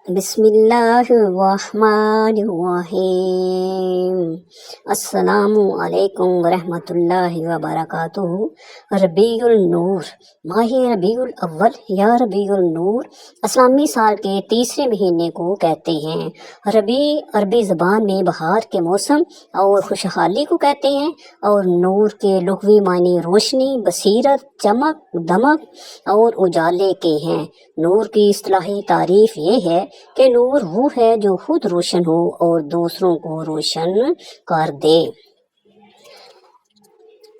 بسم اللہ الرحمن الرحیم۔ السلام علیکم ورحمۃ اللہ وبرکاتہ۔ ربیع النور، ماہ ربیع الاول یا ربیع النور اسلامی سال کے تیسرے مہینے کو کہتے ہیں۔ ربیع عربی زبان میں بہار کے موسم اور خوشحالی کو کہتے ہیں، اور نور کے لغوی معنی روشنی، بصیرت، چمک، دمک اور اجالے کے ہیں۔ نور کی اصطلاحی تعریف یہ ہے کہ نور وہ ہے جو خود روشن ہو اور دوسروں کو روشن کر دے۔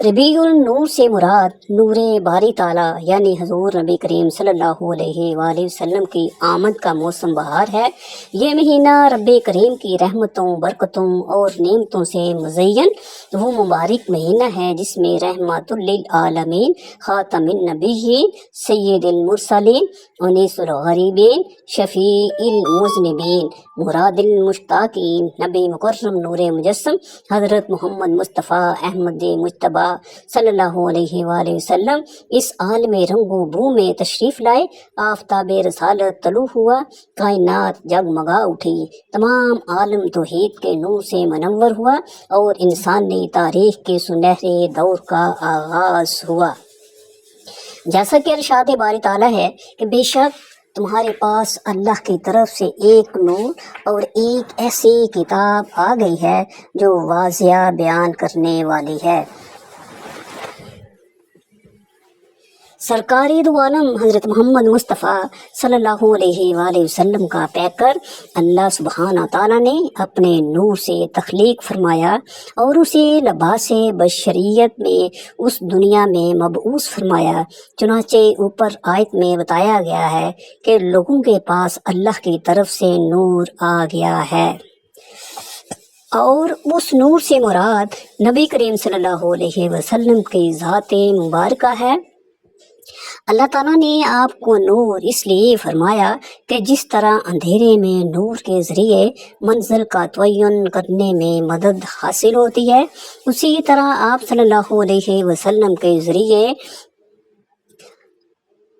ربیع النور سے مراد نور باری تعالیٰ یعنی حضور نبی کریم صلی اللہ علیہ وآلہ وسلم کی آمد کا موسم بہار ہے۔ یہ مہینہ رب کریم کی رحمتوں، برکتوں اور نعمتوں سے مزین وہ مبارک مہینہ ہے جس میں رحمت للعالمین، خاتم النبیین، سید المرسلین، انیس الغریبین، شفیع المذنبین، مراد المشتاقین، نبی مکرم نور مجسم حضرت محمد مصطفیٰ احمد مجتبیٰ صلی اللہ علیہ وآلہ وسلم اس عالم رنگ و بو میں تشریف لائے۔ آفتاب رسالت طلوع ہوا، کائنات جگمگا اٹھی، تمام عالم توحید کے نور سے منور ہوا اور انسانی تاریخ کے سنہرے دور کا آغاز ہوا۔ جیسا کہ ارشاد باری تعالیٰ ہے کہ بے شک تمہارے پاس اللہ کی طرف سے ایک نور اور ایک ایسی کتاب آ گئی ہے جو واضح بیان کرنے والی ہے۔ سرکاری دو عالم حضرت محمد مصطفیٰ صلی اللہ علیہ وآلہ وسلم کا پیکر اللہ سبحانہ تعالیٰ نے اپنے نور سے تخلیق فرمایا اور اسے لباس بشریت میں اس دنیا میں مبعوث فرمایا۔ چنانچہ اوپر آیت میں بتایا گیا ہے کہ لوگوں کے پاس اللہ کی طرف سے نور آ گیا ہے، اور اس نور سے مراد نبی کریم صلی اللہ علیہ وسلم کی ذات مبارکہ ہے۔ اللہ تعالیٰ نے آپ کو نور اس لیے فرمایا کہ جس طرح اندھیرے میں نور کے ذریعے منزل کا تعین کرنے میں مدد حاصل ہوتی ہے، اسی طرح آپ صلی اللہ علیہ وسلم کے ذریعے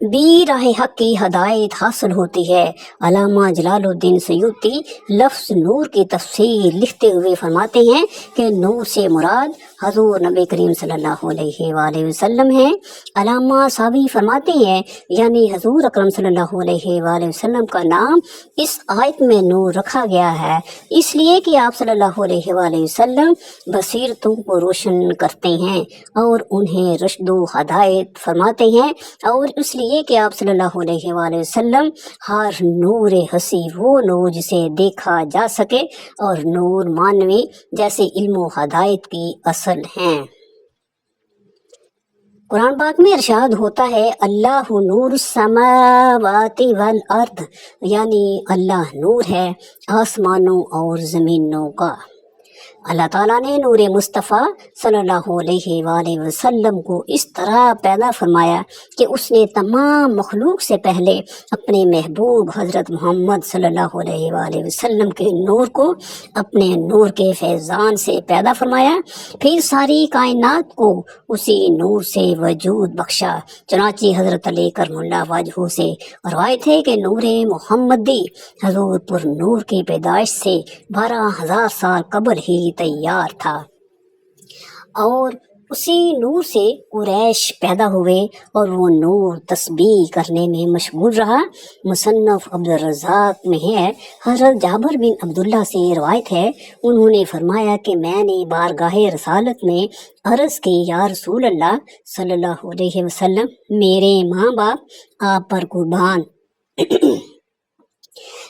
بھی راہ حق کی ہدایت حاصل ہوتی ہے۔ علامہ جلال الدین سیوطی لفظ نور کی تفسیر لکھتے ہوئے فرماتے ہیں کہ نور سے مراد حضور نبی کریم صلی اللہ علیہ وآلہ وسلم ہیں۔ علامہ ساوی فرماتے ہیں یعنی حضور اکرم صلی اللہ علیہ وآلہ وسلم کا نام اس آیت میں نور رکھا گیا ہے اس لیے کہ آپ صلی اللہ علیہ وآلہ وسلم بصیرتوں کو روشن کرتے ہیں اور انہیں رشد و ہدایت فرماتے ہیں، اور اس لیے کہ آپ صلی اللہ علیہ وآلہ وسلم ہر نور ہستی وہ نور جسے دیکھا جا سکے اور نور مانوی جیسے علم و ہدایت کی اصل ہیں۔ قرآن پاک میں ارشاد ہوتا ہے اللہ نور السماوات والارض، یعنی اللہ نور ہے آسمانوں اور زمینوں کا۔ اللہ تعالیٰ نے نور مصطفیٰ صلی اللہ علیہ وآلہ وسلم کو اس طرح پیدا فرمایا کہ اس نے تمام مخلوق سے پہلے اپنے محبوب حضرت محمد صلی اللہ علیہ وآلہ وسلم کے نور کو اپنے نور کے فیضان سے پیدا فرمایا، پھر ساری کائنات کو اسی نور سے وجود بخشا۔ چنانچہ حضرت علی کرم اللہ وجہہ سے روایت ہے کہ نور محمدی حضور پر نور کی پیدائش سے 12,000 سال قبل ہی تیار تھا، اور اسی نور سے قریش پیدا ہوئے اور وہ نور تسبیح کرنے میں مشغول رہا۔ مصنف عبدالرزاق میں ہے، حضرت جابر بن عبداللہ سے روایت ہے، انہوں نے فرمایا کہ میں نے بارگاہ رسالت میں عرض کی یا رسول اللہ صلی اللہ علیہ وسلم، میرے ماں باپ آپ پر قربان،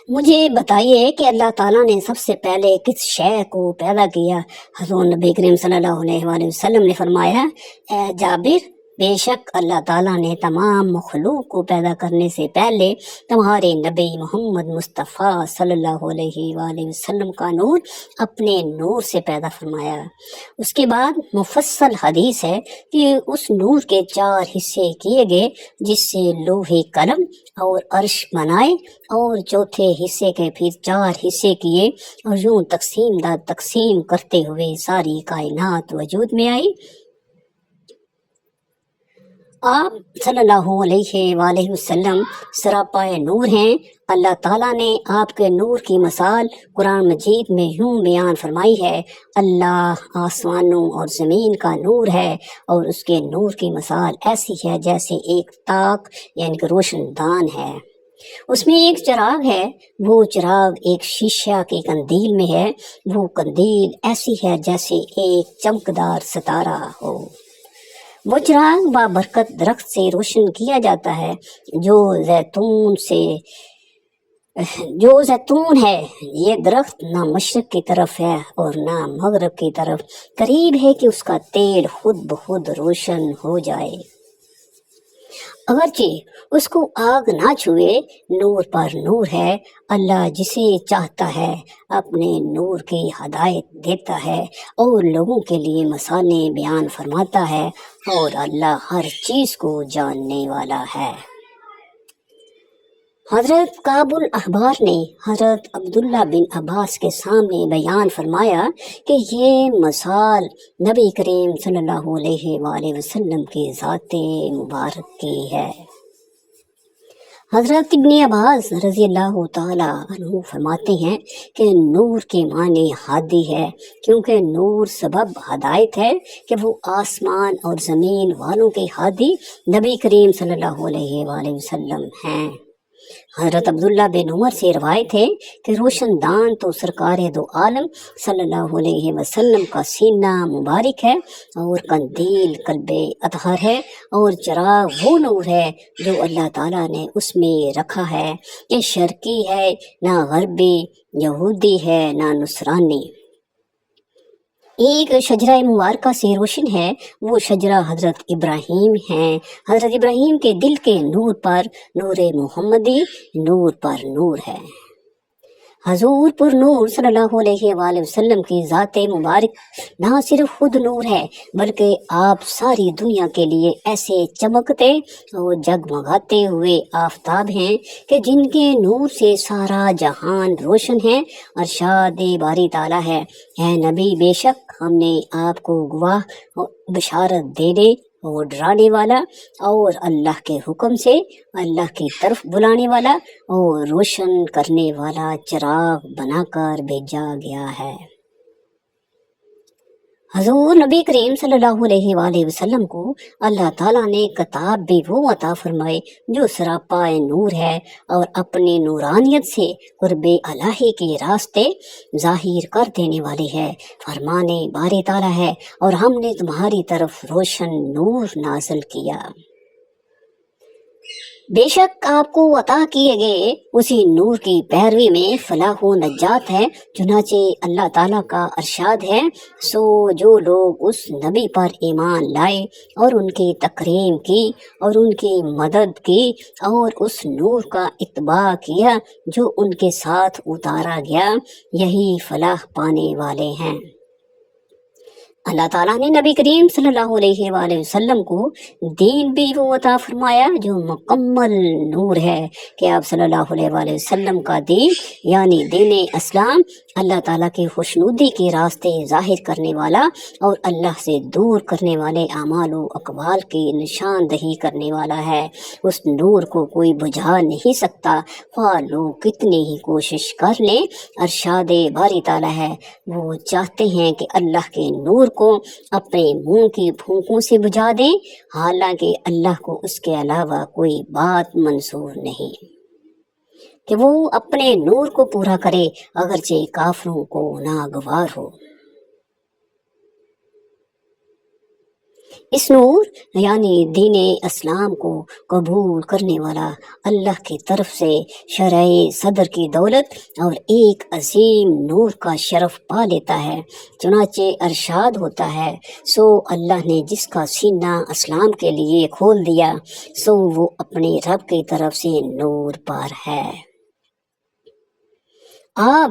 مجھے بتائیے کہ اللہ تعالیٰ نے سب سے پہلے کس شے کو پیدا کیا؟ حضور نبی کریم صلی اللہ علیہ وآلہ وسلم نے فرمایا، اے جابر، بے شک اللہ تعالیٰ نے تمام مخلوق کو پیدا کرنے سے پہلے تمہارے نبی محمد مصطفیٰ صلی اللہ علیہ وآلہ وسلم کا نور اپنے نور سے پیدا فرمایا۔ اس کے بعد مفصل حدیث ہے کہ اس نور کے 4 حصے کیے گئے جس سے لوح قلم اور عرش بنائے، اور چوتھے حصے کے پھر 4 حصے کیے، اور یوں تقسیم در تقسیم کرتے ہوئے ساری کائنات وجود میں آئی۔ آپ صلی اللہ علیہ وآلہ وسلم سراپائے نور ہیں۔ اللہ تعالیٰ نے آپ کے نور کی مثال قرآن مجید میں یوں بیان فرمائی ہے، اللہ آسمانوں اور زمین کا نور ہے، اور اس کے نور کی مثال ایسی ہے جیسے ایک تاک یعنی کہ روشن دان ہے، اس میں ایک چراغ ہے، وہ چراغ ایک شیشہ کی قندیل میں ہے، وہ قندیل ایسی ہے جیسے ایک چمکدار ستارہ ہو۔ وہ چراغ بابرکت درخت سے روشن کیا جاتا ہے جو زیتون ہے۔ یہ درخت نہ مشرق کی طرف ہے اور نہ مغرب کی طرف، قریب ہے کہ اس کا تیل خود بخود روشن ہو جائے، اگرچہ اس کو آگ نہ چھوئے۔ نور پر نور ہے، اللہ جسے چاہتا ہے اپنے نور کی ہدایت دیتا ہے اور لوگوں کے لیے مثالیں بیان فرماتا ہے، اور اللہ ہر چیز کو جاننے والا ہے۔ حضرت کعب الاحبار نے حضرت عبداللہ بن عباس کے سامنے بیان فرمایا کہ یہ مثال نبی کریم صلی اللہ علیہ وآلہ وسلم کی ذات مبارک کی ہے۔ حضرت ابن عباس رضی اللہ تعالی عنہ فرماتے ہیں کہ نور کے معنی ہادی ہے، کیونکہ نور سبب ہدایت ہے کہ وہ آسمان اور زمین والوں کے ہادی نبی کریم صلی اللہ علیہ وآلہ وسلم ہیں۔ حضرت عبداللہ بن عمر سے روایت ہے کہ روشن دان تو سرکار دو عالم صلی اللہ علیہ وسلم کا سینہ مبارک ہے، اور قندیل قلب اطہر ہے، اور چراغ وہ نور ہے جو اللہ تعالیٰ نے اس میں رکھا ہے۔ یہ شرقی ہے نہ غربی، یہودی ہے نہ نصرانی۔ ایک شجرہ مبارکہ سے روشن ہے، وہ شجرہ حضرت ابراہیم ہیں۔ حضرت ابراہیم کے دل کے نور پر نور محمدی نور پر نور ہے۔ حضور پر نور صلی اللہ علیہ وآلہ وسلم کی ذات مبارک نہ صرف خود نور ہے، بلکہ آپ ساری دنیا کے لیے ایسے چمکتے اور جگمگاتے ہوئے آفتاب ہیں کہ جن کے نور سے سارا جہان روشن ہے۔ ارشاد باری تعالیٰ ہے، اے نبی، بے شک ہم نے آپ کو گواہ بشارت دینے اور ڈرانے والا اور اللہ کے حکم سے اللہ کی طرف بلانے والا اور روشن کرنے والا چراغ بنا کر بھیجا گیا ہے۔ حضور نبی کریم صلی اللہ علیہ وآلہ وسلم کو اللہ تعالیٰ نے کتاب بھی وہ عطا فرمائے جو سراپائے نور ہے، اور اپنی نورانیت سے قرب الہی کے راستے ظاہر کر دینے والی ہے۔ فرمان باری تعالیٰ ہے، اور ہم نے تمہاری طرف روشن نور نازل کیا۔ بے شک آپ کو عطا کیے گئے اسی نور کی پیروی میں فلاح و نجات ہے۔ چنانچہ اللہ تعالیٰ کا ارشاد ہے، سو جو لوگ اس نبی پر ایمان لائے اور ان کی تکریم کی اور ان کی مدد کی اور اس نور کا اتباع کیا جو ان کے ساتھ اتارا گیا، یہی فلاح پانے والے ہیں۔ اللہ تعالیٰ نے نبی کریم صلی اللہ علیہ وآلہ وسلم کو دین بھی وہ عطا فرمایا جو مکمل نور ہے، کہ آپ صلی اللہ علیہ وآلہ وسلم کا دین یعنی دین اسلام اللہ تعالیٰ کی خوشنودی کے راستے ظاہر کرنے والا اور اللہ سے دور کرنے والے اعمال و اقوال کی نشاندہی کرنے والا ہے۔ اس نور کو کوئی بجھا نہیں سکتا، خواہ لوگ کتنی ہی کوشش کر لیں۔ ارشاد باری تعالیٰ ہے، وہ چاہتے ہیں کہ اللہ کے نور کو اپنے منہ کی پھونکوں سے بجھا دیں، حالانکہ اللہ کو اس کے علاوہ کوئی بات منظور نہیں کہ وہ اپنے نور کو پورا کرے، اگرچہ کافروں کو ناگوار ہو۔ اس نور یعنی دین اسلام کو قبول کرنے والا اللہ کی طرف سے شرع صدر کی دولت اور ایک عظیم نور کا شرف پا لیتا ہے۔ چنانچہ ارشاد ہوتا ہے، سو اللہ نے جس کا سینہ اسلام کے لیے کھول دیا، سو وہ اپنے رب کی طرف سے نور پر ہے۔ آپ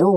2